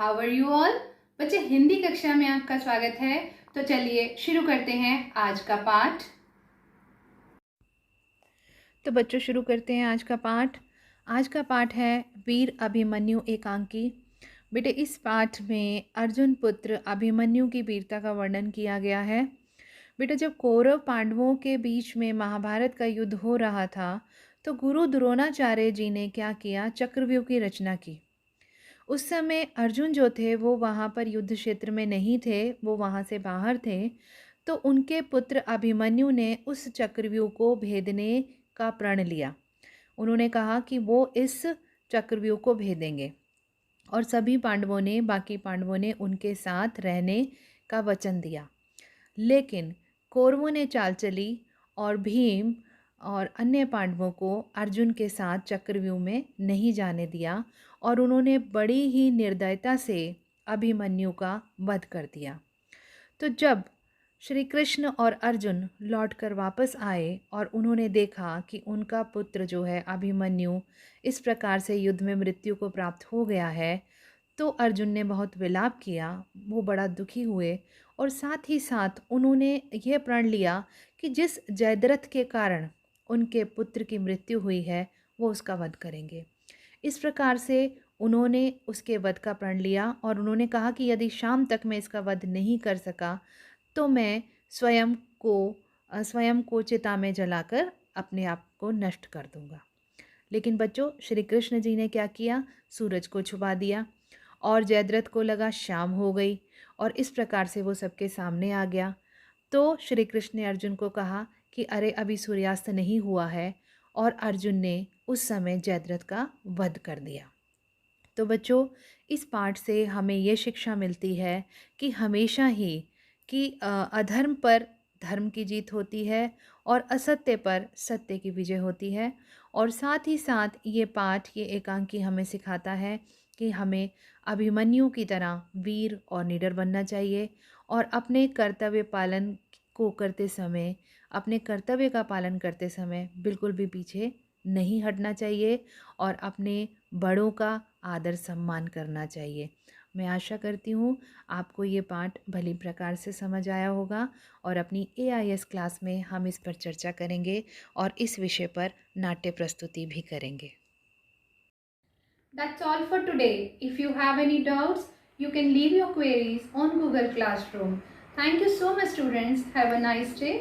How are you all. बच्चे, हिंदी कक्षा में आपका स्वागत है। तो चलिए शुरू करते हैं आज का पाठ। तो बच्चों, शुरू करते हैं आज का पाठ। आज का पाठ है वीर अभिमन्यु एकांकी। बेटे, इस पाठ में अर्जुन पुत्र अभिमन्यु की वीरता का वर्णन किया गया है। बेटा, जब कौरव पांडवों के बीच में महाभारत का युद्ध हो रहा था तो गुरु द्रोणाचार्य जी ने क्या किया, चक्रव्यूह की रचना की। उस समय अर्जुन जो थे वो वहाँ पर युद्ध क्षेत्र में नहीं थे, वो वहाँ से बाहर थे। तो उनके पुत्र अभिमन्यु ने उस चक्रव्यूह को भेदने का प्रण लिया। उन्होंने कहा कि वो इस चक्रव्यूह को भेदेंगे और सभी पांडवों ने, बाकी पांडवों ने उनके साथ रहने का वचन दिया। लेकिन कौरवों ने चाल चली और भीम और अन्य पांडवों को अर्जुन के साथ चक्रव्यूह में नहीं जाने दिया और उन्होंने बड़ी ही निर्दयता से अभिमन्यु का वध कर दिया। तो जब श्री कृष्ण और अर्जुन लौटकर वापस आए और उन्होंने देखा कि उनका पुत्र जो है अभिमन्यु इस प्रकार से युद्ध में मृत्यु को प्राप्त हो गया है, तो अर्जुन ने बहुत विलाप किया, वो बड़ा दुखी हुए और साथ ही साथ उन्होंने यह प्रण लिया कि जिस जयद्रथ के कारण उनके पुत्र की मृत्यु हुई है वो उसका वध करेंगे। इस प्रकार से उन्होंने उसके वध का प्रण लिया और उन्होंने कहा कि यदि शाम तक मैं इसका वध नहीं कर सका तो मैं स्वयं को चिता में जलाकर अपने आप को नष्ट कर दूंगा। लेकिन बच्चों, श्री कृष्ण जी ने क्या किया, सूरज को छुपा दिया और जयद्रथ को लगा शाम हो गई और इस प्रकार से वो सबके सामने आ गया। तो श्री कृष्ण ने अर्जुन को कहा कि अरे, अभी सूर्यास्त नहीं हुआ है, और अर्जुन ने उस समय जयद्रथ का वध कर दिया। तो बच्चों, इस पाठ से हमें ये शिक्षा मिलती है कि हमेशा ही कि अधर्म पर धर्म की जीत होती है और असत्य पर सत्य की विजय होती है। और साथ ही साथ ये पाठ, ये एकांकी हमें सिखाता है कि हमें अभिमन्यु की तरह वीर और निडर बनना चाहिए और अपने कर्तव्य पालन को करते समय, अपने कर्तव्य का पालन करते समय बिल्कुल भी पीछे नहीं हटना चाहिए और अपने बड़ों का आदर सम्मान करना चाहिए। मैं आशा करती हूँ आपको ये पाठ भली प्रकार से समझ आया होगा और अपनी AIS क्लास में हम इस पर चर्चा करेंगे और इस विषय पर नाट्य प्रस्तुति भी करेंगे। That's all for today. If you have any doubts, you can leave your queries on Google Classroom. Thank you so much, students. Have a nice day.